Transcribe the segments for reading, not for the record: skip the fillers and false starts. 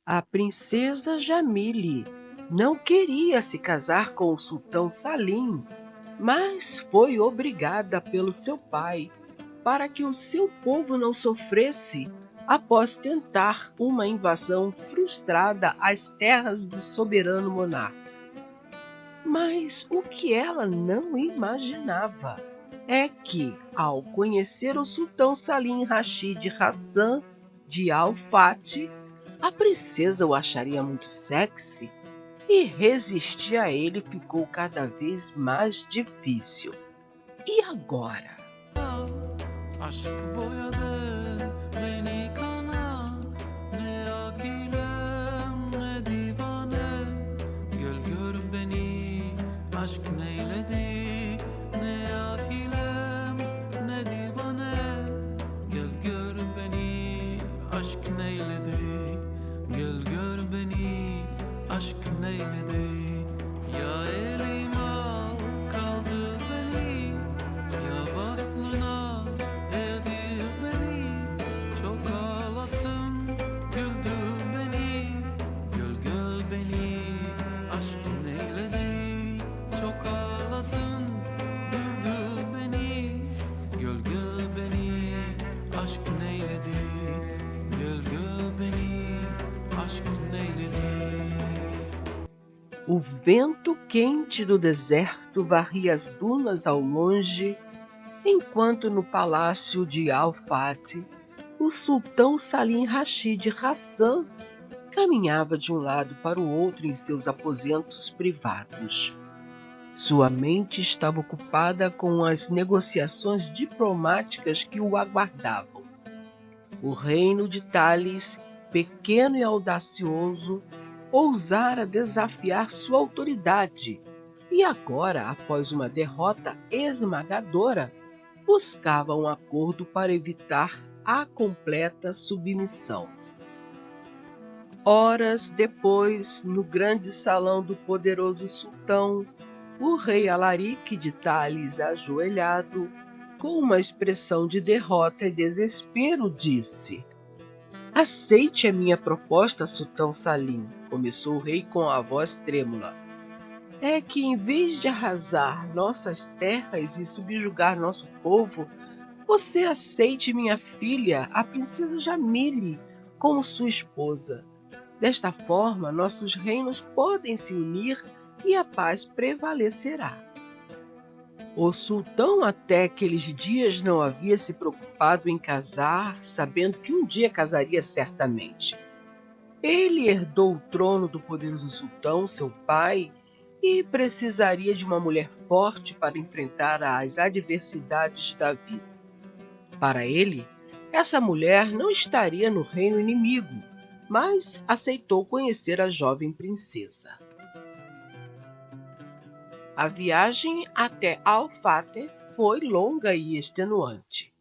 A princesa Jamile não queria se casar com o sultão Salim, mas foi obrigada pelo seu pai para que o seu povo não sofresse após tentar uma invasão frustrada às terras do soberano monarca. Mas o que ela não imaginava é que, ao conhecer o sultão Salim Rashid Hassan de Al-Fatih, a princesa o acharia muito sexy e resistir a ele ficou cada vez mais difícil. E agora? Aşk boyadı beni kana, ne akilem ne divane. Gel gör beni, aşk neyledi, ne akilem ne divane. Gel gör beni, aşk neyledi, gel gör beni, aşk neyledi. Ya elim al kaldı beni, ya baslına edir beni. Çok ağlattın, güldür beni. Gül gül beni, aşk neyledi. Çok ağlattın, güldür beni. Gül gül beni, aşk neyledi. Gül gül beni, aşk neyledi. O vento quente do deserto varria as dunas ao longe, enquanto no palácio de Al-Fatih, o sultão Salim Rashid Hassan caminhava de um lado para o outro em seus aposentos privados. Sua mente estava ocupada com as negociações diplomáticas que o aguardavam. O reino de Tales, pequeno e audacioso, ousara desafiar sua autoridade e agora, após uma derrota esmagadora, buscava um acordo para evitar a completa submissão. Horas depois, no grande salão do poderoso sultão, o rei Alaric de Tales, ajoelhado, com uma expressão de derrota e desespero, disse: "Aceite a minha proposta, sultão Salim", começou o rei com a voz trêmula. "É que, em vez de arrasar nossas terras e subjugar nosso povo, você aceite minha filha, a princesa Jamile, como sua esposa. Desta forma, nossos reinos podem se unir e a paz prevalecerá." O sultão até aqueles dias não havia se preocupado em casar, sabendo que um dia casaria certamente. Ele herdou o trono do poderoso sultão, seu pai, e precisaria de uma mulher forte para enfrentar as adversidades da vida. Para ele, essa mulher não estaria no reino inimigo, mas aceitou conhecer a jovem princesa. A viagem até Al-Fateh foi longa e extenuante.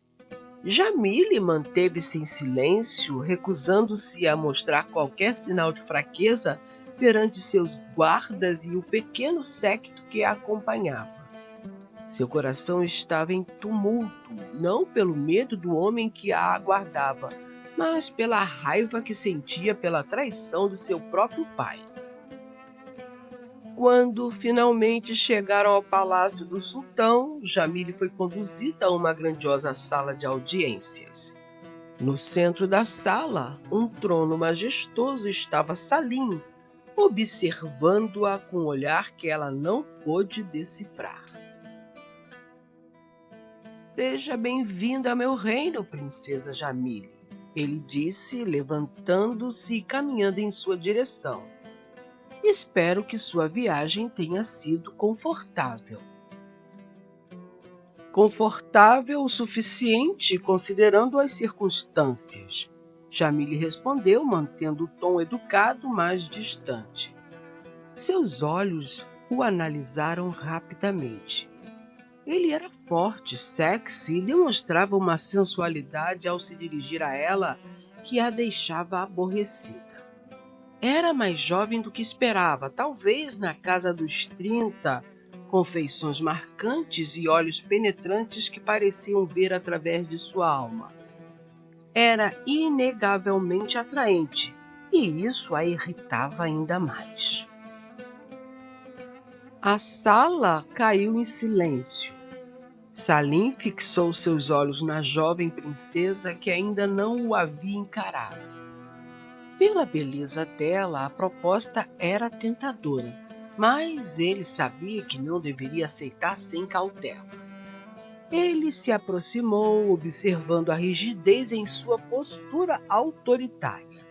Jamile manteve-se em silêncio, recusando-se a mostrar qualquer sinal de fraqueza perante seus guardas e o pequeno séquito que a acompanhava. Seu coração estava em tumulto, não pelo medo do homem que a aguardava, mas pela raiva que sentia pela traição de seu próprio pai. Quando finalmente chegaram ao palácio do sultão, Jamile foi conduzida a uma grandiosa sala de audiências. No centro da sala, um trono majestoso estava Salim, observando-a com um olhar que ela não pôde decifrar. "Seja bem-vinda ao meu reino, princesa Jamile", ele disse, levantando-se e caminhando em sua direção. "Espero que sua viagem tenha sido confortável." "Confortável o suficiente, considerando as circunstâncias", Jamile respondeu, mantendo o tom educado, mas distante. Seus olhos o analisaram rapidamente. Ele era forte, sexy e demonstrava uma sensualidade ao se dirigir a ela que a deixava aborrecida. Era mais jovem do que esperava, talvez na casa dos 30, com feições marcantes e olhos penetrantes que pareciam ver através de sua alma. Era inegavelmente atraente, e isso a irritava ainda mais. A sala caiu em silêncio. Salim fixou seus olhos na jovem princesa que ainda não o havia encarado. Pela beleza dela, a proposta era tentadora, mas ele sabia que não deveria aceitar sem cautela. Ele se aproximou, observando a rigidez em sua postura autoritária.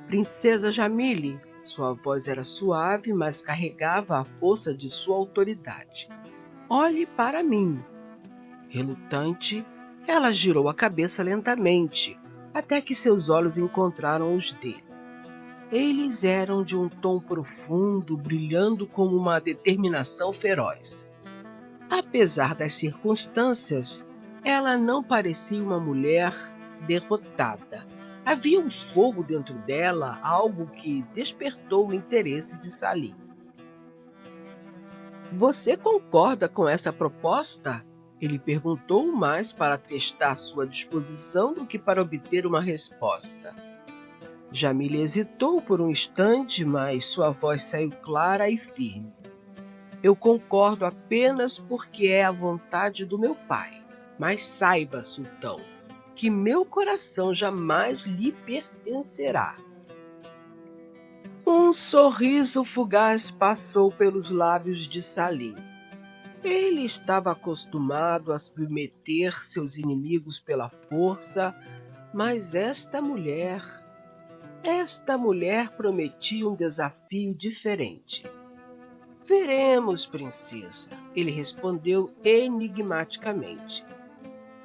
Princesa Jamile, sua voz era suave, mas carregava a força de sua autoridade. Olhe para mim. Relutante, ela girou a cabeça lentamente, até que seus olhos encontraram os dele. Eles eram de um tom profundo, brilhando como uma determinação feroz. Apesar das circunstâncias, ela não parecia uma mulher derrotada. Havia um fogo dentro dela, algo que despertou o interesse de Salim. Você concorda com essa proposta? Ele perguntou mais para testar sua disposição do que para obter uma resposta. Jamile hesitou por um instante, mas sua voz saiu clara e firme. Eu concordo apenas porque é a vontade do meu pai. Mas saiba, sultão, que meu coração jamais lhe pertencerá. Um sorriso fugaz passou pelos lábios de Salim. Ele estava acostumado a submeter seus inimigos pela força, mas esta mulher prometia um desafio diferente. Veremos, princesa, ele respondeu enigmaticamente.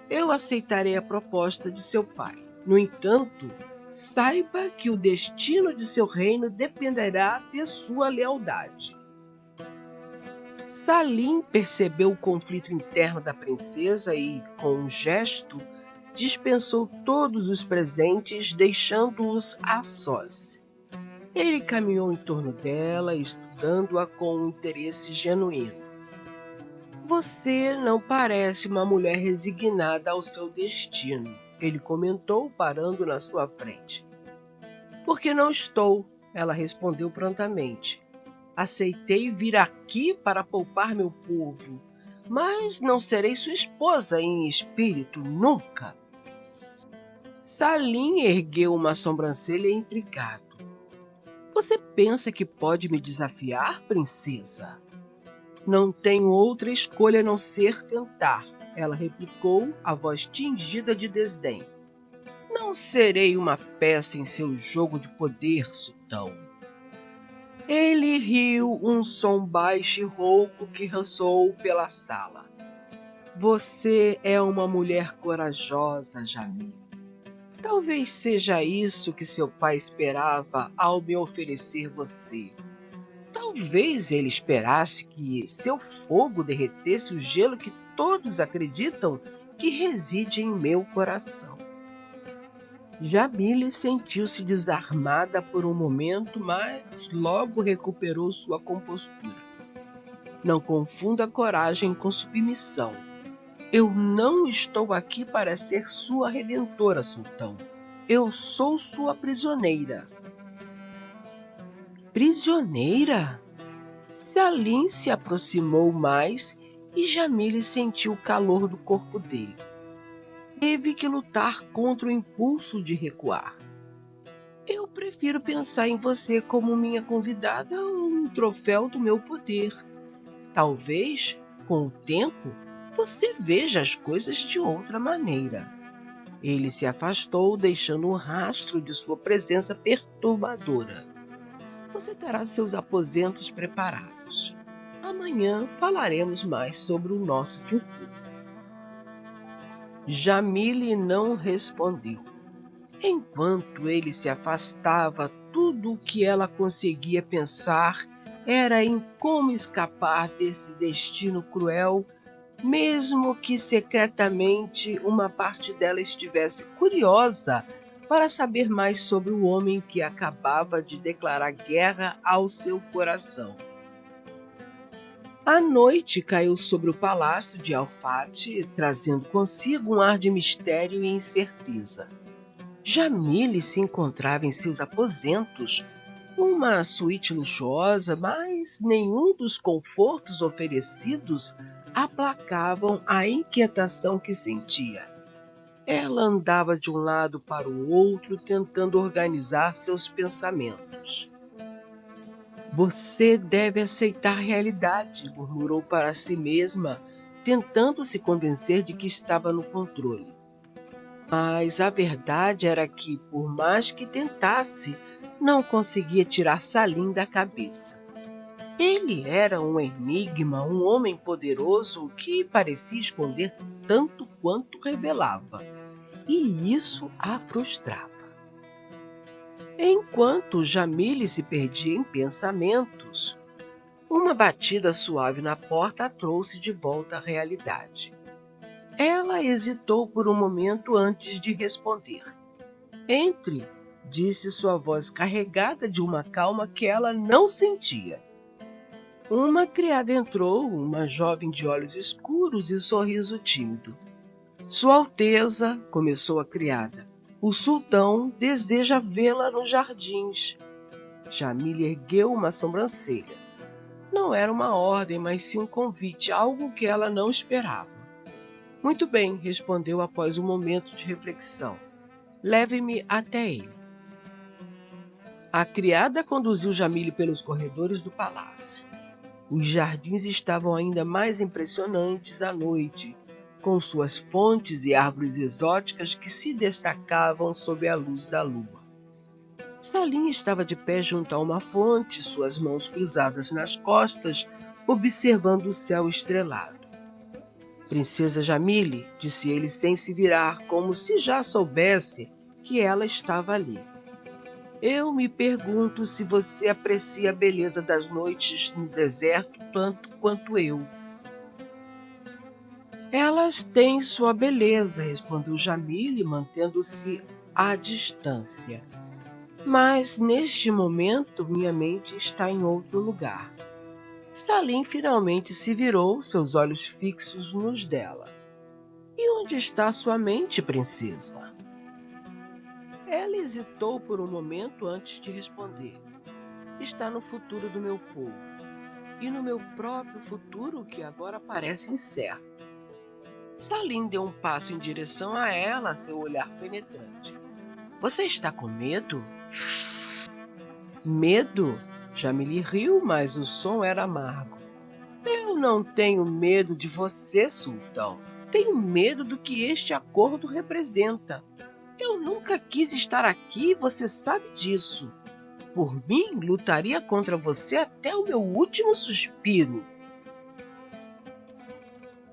Eu aceitarei a proposta de seu pai. No entanto, saiba que o destino de seu reino dependerá de sua lealdade. Salim percebeu o conflito interno da princesa e, com um gesto, dispensou todos os presentes, deixando-os a sós. Ele caminhou em torno dela, estudando-a com um interesse genuíno. Você não parece uma mulher resignada ao seu destino, ele comentou, parando na sua frente. Por que não estou? Ela respondeu prontamente. Aceitei vir aqui para poupar meu povo, mas não serei sua esposa em espírito nunca. Salim ergueu uma sobrancelha intrigado. Você pensa que pode me desafiar, princesa? Não tenho outra escolha a não ser tentar, ela replicou, a voz tingida de desdém. Não serei uma peça em seu jogo de poder, sultão. Ele riu, um som baixo e rouco que ressoou pela sala. Você é uma mulher corajosa, Jamile. Talvez seja isso que seu pai esperava ao me oferecer você. Talvez ele esperasse que seu fogo derretesse o gelo que todos acreditam que reside em meu coração. Jamile sentiu-se desarmada por um momento, mas logo recuperou sua compostura. Não confunda coragem com submissão. Eu não estou aqui para ser sua redentora, sultão. Eu sou sua prisioneira. Prisioneira? Salim se aproximou mais e Jamile sentiu o calor do corpo dele. Teve que lutar contra o impulso de recuar. Eu prefiro pensar em você como minha convidada ou um troféu do meu poder. Talvez, com o tempo, você veja as coisas de outra maneira. Ele se afastou, deixando um rastro de sua presença perturbadora. Você terá seus aposentos preparados. Amanhã falaremos mais sobre o nosso futuro. Jamile não respondeu. Enquanto ele se afastava, tudo o que ela conseguia pensar era em como escapar desse destino cruel, mesmo que secretamente uma parte dela estivesse curiosa para saber mais sobre o homem que acabava de declarar guerra ao seu coração. A noite caiu sobre o palácio de Al-Fati, trazendo consigo um ar de mistério e incerteza. Jamile se encontrava em seus aposentos, uma suíte luxuosa, mas nenhum dos confortos oferecidos aplacavam a inquietação que sentia. Ela andava de um lado para o outro, tentando organizar seus pensamentos. Você deve aceitar a realidade, murmurou para si mesma, tentando se convencer de que estava no controle. Mas a verdade era que, por mais que tentasse, não conseguia tirar Salim da cabeça. Ele era um enigma, um homem poderoso que parecia esconder tanto quanto revelava, e isso a frustrava. Enquanto Jamile se perdia em pensamentos, uma batida suave na porta a trouxe de volta à realidade. Ela hesitou por um momento antes de responder. Entre, disse sua voz carregada de uma calma que ela não sentia. Uma criada entrou, uma jovem de olhos escuros e sorriso tímido. Sua Alteza, começou a criada, o sultão deseja vê-la nos jardins. Jamile ergueu uma sobrancelha. Não era uma ordem, mas sim um convite, algo que ela não esperava. Muito bem, respondeu após um momento de reflexão. Leve-me até ele. A criada conduziu Jamile pelos corredores do palácio. Os jardins estavam ainda mais impressionantes à noite, com suas fontes e árvores exóticas que se destacavam sob a luz da lua. Salim estava de pé junto a uma fonte, suas mãos cruzadas nas costas, observando o céu estrelado. Princesa Jamile, disse ele sem se virar, como se já soubesse que ela estava ali. Eu me pergunto se você aprecia a beleza das noites no deserto tanto quanto eu. Elas têm sua beleza, respondeu Jamile, mantendo-se à distância. Mas, neste momento, minha mente está em outro lugar. Salim finalmente se virou, seus olhos fixos nos dela. E onde está sua mente, princesa? Ela hesitou por um momento antes de responder. Está no futuro do meu povo, e no meu próprio futuro que agora parece incerto. Salim deu um passo em direção a ela, seu olhar penetrante. Você está com medo? Medo? Jamile riu, mas o som era amargo. Eu não tenho medo de você, sultão. Tenho medo do que este acordo representa. Eu nunca quis estar aqui, você sabe disso. Por mim, lutaria contra você até o meu último suspiro.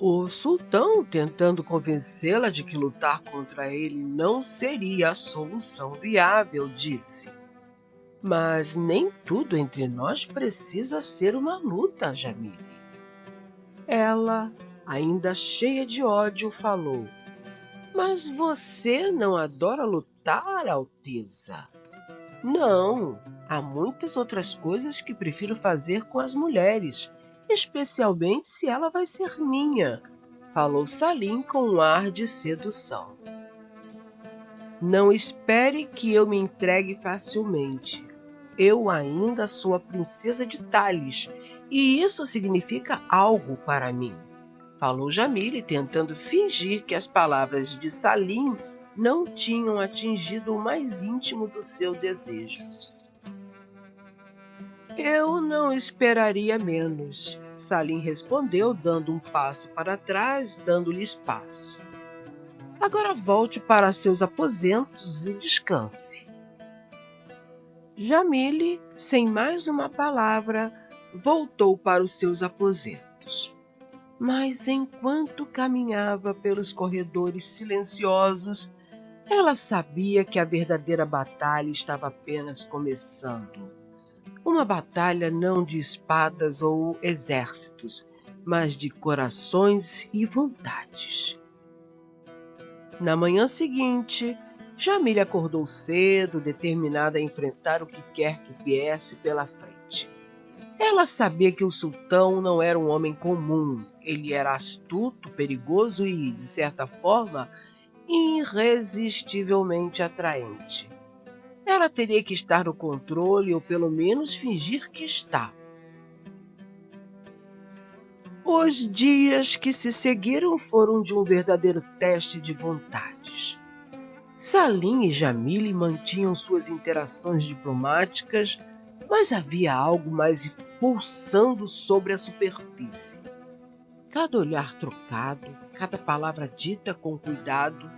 O sultão, tentando convencê-la de que lutar contra ele não seria a solução viável, disse: Mas nem tudo entre nós precisa ser uma luta, Jamile. Ela, ainda cheia de ódio, falou: Mas você não adora lutar, Alteza? Não, há muitas outras coisas que prefiro fazer com as mulheres, especialmente se ela vai ser minha, falou Salim com um ar de sedução. Não espere que eu me entregue facilmente. Eu ainda sou a princesa de Tales, e isso significa algo para mim, falou Jamile, tentando fingir que as palavras de Salim não tinham atingido o mais íntimo do seu desejo. Eu não esperaria menos, Salim respondeu, dando um passo para trás, dando-lhe espaço. Agora volte para seus aposentos e descanse. Jamile, sem mais uma palavra, voltou para os seus aposentos. Mas enquanto caminhava pelos corredores silenciosos, ela sabia que a verdadeira batalha estava apenas começando. Uma batalha não de espadas ou exércitos, mas de corações e vontades. Na manhã seguinte, Jamile acordou cedo, determinada a enfrentar o que quer que viesse pela frente. Ela sabia que o sultão não era um homem comum. Ele era astuto, perigoso e, de certa forma, irresistivelmente atraente. Ela teria que estar no controle ou pelo menos fingir que estava. Os dias que se seguiram foram de um verdadeiro teste de vontades. Salim e Jamile mantinham suas interações diplomáticas, mas havia algo mais pulsando sobre a superfície. Cada olhar trocado, cada palavra dita com cuidado,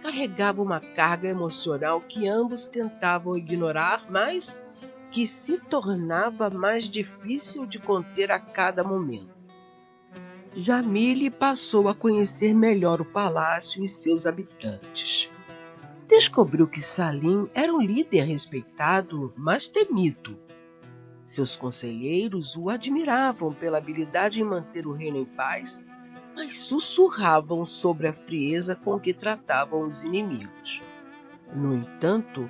carregava uma carga emocional que ambos tentavam ignorar, mas que se tornava mais difícil de conter a cada momento. Jamile passou a conhecer melhor o palácio e seus habitantes. Descobriu que Salim era um líder respeitado, mas temido. Seus conselheiros o admiravam pela habilidade em manter o reino em paz, mas sussurravam sobre a frieza com que tratavam os inimigos. No entanto,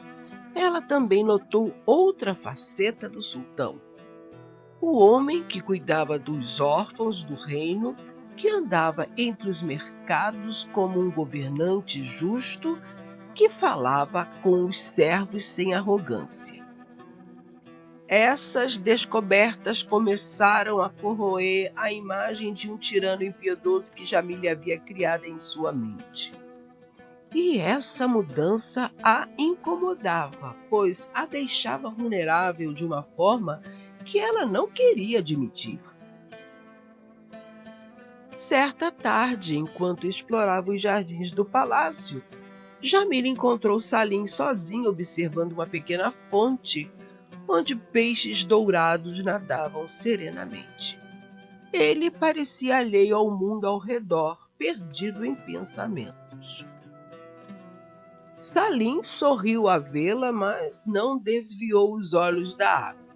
ela também notou outra faceta do sultão. O homem que cuidava dos órfãos do reino, que andava entre os mercados como um governante justo, que falava com os servos sem arrogância. Essas descobertas começaram a corroer a imagem de um tirano impiedoso que Jamile havia criado em sua mente. E essa mudança a incomodava, pois a deixava vulnerável de uma forma que ela não queria admitir. Certa tarde, enquanto explorava os jardins do palácio, Jamile encontrou Salim sozinho observando uma pequena fonte onde peixes dourados nadavam serenamente. Ele parecia alheio ao mundo ao redor, perdido em pensamentos. Salim sorriu a vê-la, mas não desviou os olhos da água.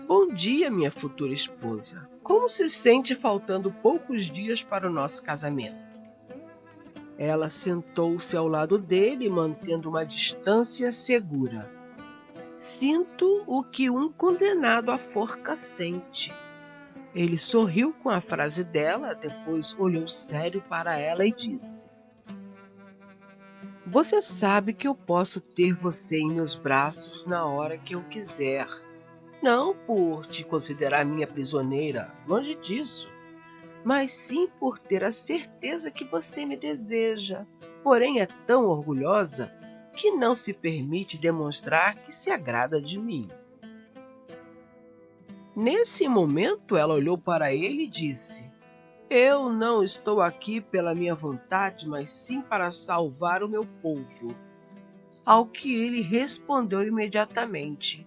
Bom dia, minha futura esposa. Como se sente faltando poucos dias para o nosso casamento? Ela sentou-se ao lado dele, mantendo uma distância segura. Sinto o que um condenado à forca sente. Ele sorriu com a frase dela, depois olhou sério para ela e disse: Você sabe que eu posso ter você em meus braços na hora que eu quiser. Não por te considerar minha prisioneira, longe disso, mas sim por ter a certeza que você me deseja. Porém é tão orgulhosa que não se permite demonstrar que se agrada de mim. Nesse momento, ela olhou para ele e disse: Eu não estou aqui pela minha vontade, mas sim para salvar o meu povo. Ao que ele respondeu imediatamente: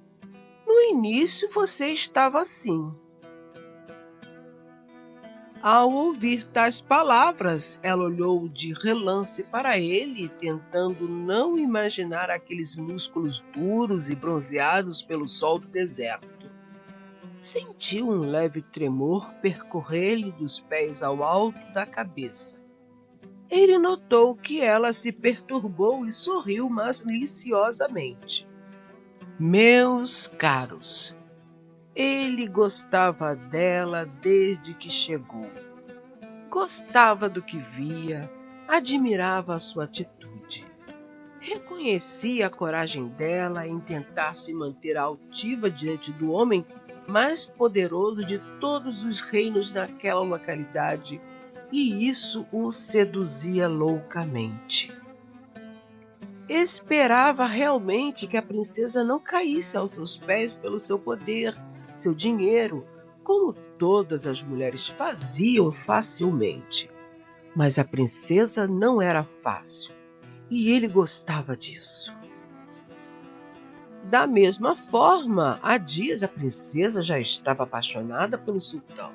No início você estava assim. Ao ouvir tais palavras, ela olhou de relance para ele, tentando não imaginar aqueles músculos duros e bronzeados pelo sol do deserto. Sentiu um leve tremor percorrer-lhe dos pés ao alto da cabeça. Ele notou que ela se perturbou e sorriu maliciosamente. Meus caros, ele gostava dela desde que chegou. Gostava do que via, admirava a sua atitude. Reconhecia a coragem dela em tentar se manter altiva diante do homem mais poderoso de todos os reinos naquela localidade, e isso o seduzia loucamente. Esperava realmente que a princesa não caísse aos seus pés pelo seu poder, seu dinheiro, como todas as mulheres faziam facilmente. Mas a princesa não era fácil, e ele gostava disso. Da mesma forma, há dias a princesa já estava apaixonada pelo sultão.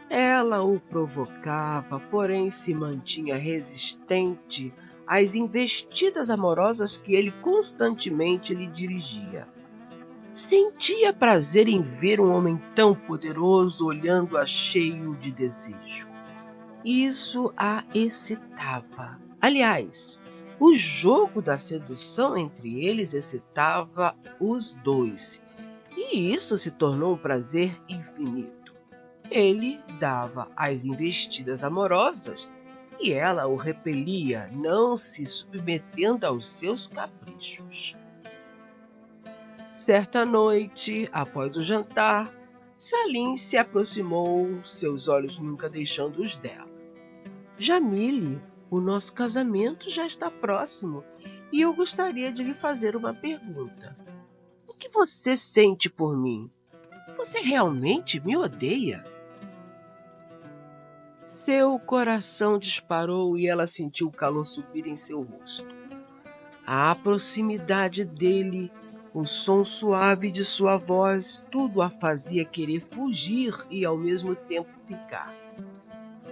Ela o provocava, porém se mantinha resistente às investidas amorosas que ele constantemente lhe dirigia. Sentia prazer em ver um homem tão poderoso olhando-a cheio de desejo. Isso a excitava. Aliás, o jogo da sedução entre eles excitava os dois, e isso se tornou um prazer infinito. Ele dava as investidas amorosas e ela o repelia, não se submetendo aos seus caprichos. Certa noite, após o jantar, Salim se aproximou, seus olhos nunca deixando os dela. Jamile, o nosso casamento já está próximo e eu gostaria de lhe fazer uma pergunta. O que você sente por mim? Você realmente me odeia? Seu coração disparou e ela sentiu o calor subir em seu rosto. A proximidade dele, o som suave de sua voz, tudo a fazia querer fugir e ao mesmo tempo ficar.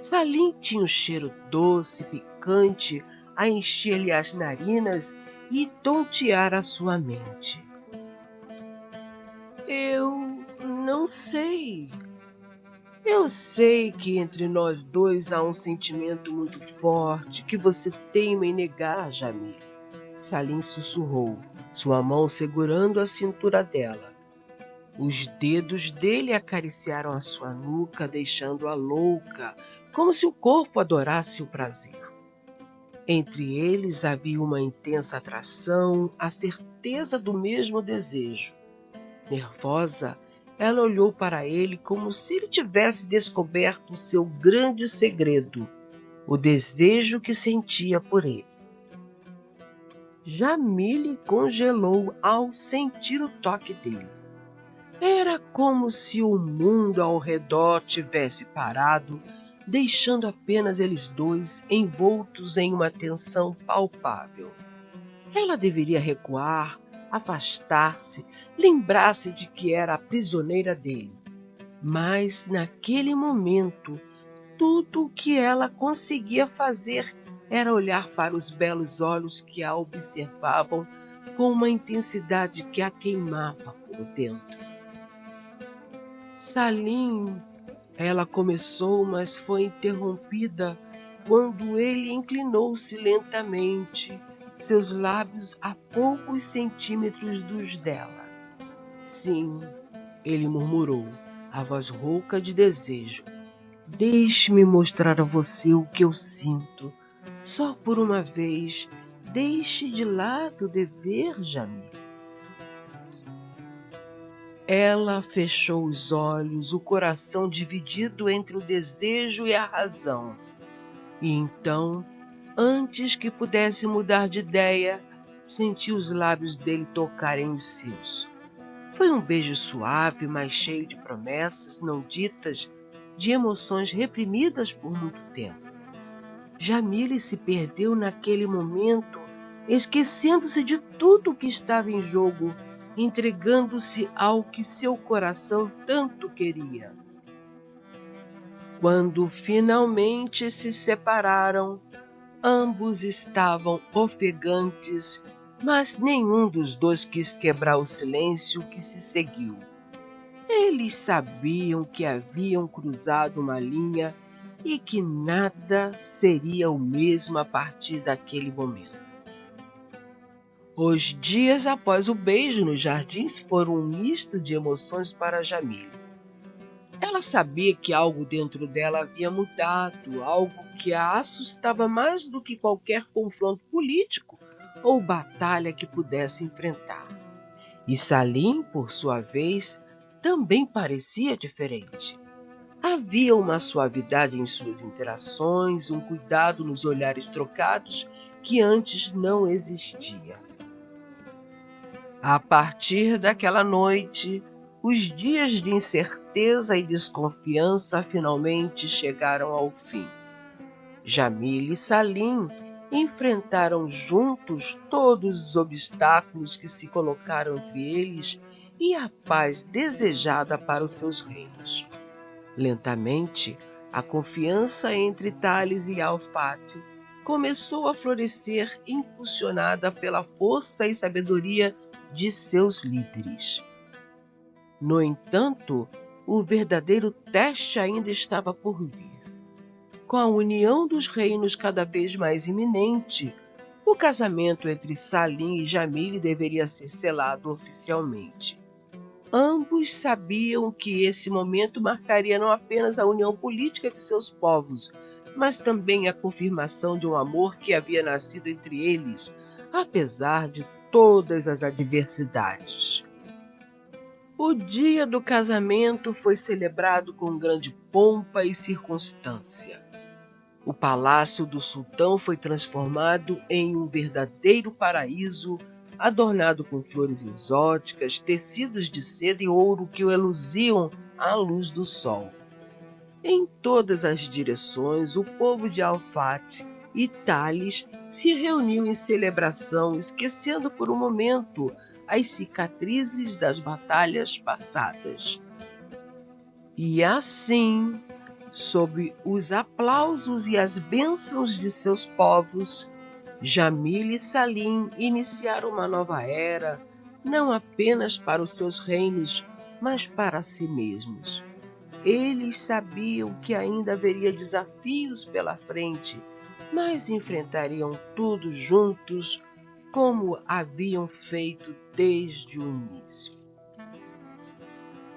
Salim tinha um cheiro doce, picante, a encher-lhe as narinas e tontear a sua mente. Eu não sei. Eu sei que entre nós dois há um sentimento muito forte que você teima em negar, Jamile. Salim sussurrou, sua mão segurando a cintura dela. Os dedos dele acariciaram a sua nuca, deixando-a louca, como se o corpo adorasse o prazer. Entre eles havia uma intensa atração, a certeza do mesmo desejo. Nervosa, ela olhou para ele como se ele tivesse descoberto o seu grande segredo, o desejo que sentia por ele. Jamile congelou ao sentir o toque dele. Era como se o mundo ao redor tivesse parado, deixando apenas eles dois envoltos em uma tensão palpável. Ela deveria recuar, afastar-se, lembrar-se de que era a prisioneira dele. Mas, naquele momento, tudo o que ela conseguia fazer era olhar para os belos olhos que a observavam com uma intensidade que a queimava por dentro. Salim, ela começou, mas foi interrompida quando ele inclinou-se lentamente, seus lábios a poucos centímetros dos dela. Sim, ele murmurou, a voz rouca de desejo. Deixe-me mostrar a você o que eu sinto. Só por uma vez, deixe de lado o dever, Jamile. Ela fechou os olhos, o coração dividido entre o desejo e a razão. E então, antes que pudesse mudar de ideia, sentiu os lábios dele tocarem os seus. Foi um beijo suave, mas cheio de promessas não ditas, de emoções reprimidas por muito tempo. Jamile se perdeu naquele momento, esquecendo-se de tudo o que estava em jogo, entregando-se ao que seu coração tanto queria. Quando finalmente se separaram, ambos estavam ofegantes, mas nenhum dos dois quis quebrar o silêncio que se seguiu. Eles sabiam que haviam cruzado uma linha e que nada seria o mesmo a partir daquele momento. Os dias após o beijo nos jardins foram um misto de emoções para Jamile. Ela sabia que algo dentro dela havia mudado, algo que a assustava mais do que qualquer confronto político ou batalha que pudesse enfrentar. E Salim, por sua vez, também parecia diferente. Havia uma suavidade em suas interações, um cuidado nos olhares trocados que antes não existia. A partir daquela noite, os dias de incerteza e desconfiança finalmente chegaram ao fim. Jamile e Salim enfrentaram juntos todos os obstáculos que se colocaram entre eles e a paz desejada para os seus reinos. Lentamente, a confiança entre Thales e Alfate começou a florescer, impulsionada pela força e sabedoria de seus líderes. No entanto, o verdadeiro teste ainda estava por vir. Com a união dos reinos cada vez mais iminente, o casamento entre Salim e Jamile deveria ser selado oficialmente. Ambos sabiam que esse momento marcaria não apenas a união política de seus povos, mas também a confirmação de um amor que havia nascido entre eles, apesar de todas as adversidades. O dia do casamento foi celebrado com grande pompa e circunstância. O palácio do sultão foi transformado em um verdadeiro paraíso, adornado com flores exóticas, tecidos de seda e ouro que o reluziam à luz do sol. Em todas as direções, o povo de Al-Fat e Tales se reuniu em celebração, esquecendo por um momento as cicatrizes das batalhas passadas. E assim, sob os aplausos e as bênçãos de seus povos, Jamil e Salim iniciaram uma nova era, não apenas para os seus reinos, mas para si mesmos. Eles sabiam que ainda haveria desafios pela frente, mas enfrentariam tudo juntos, como haviam feito desde o início.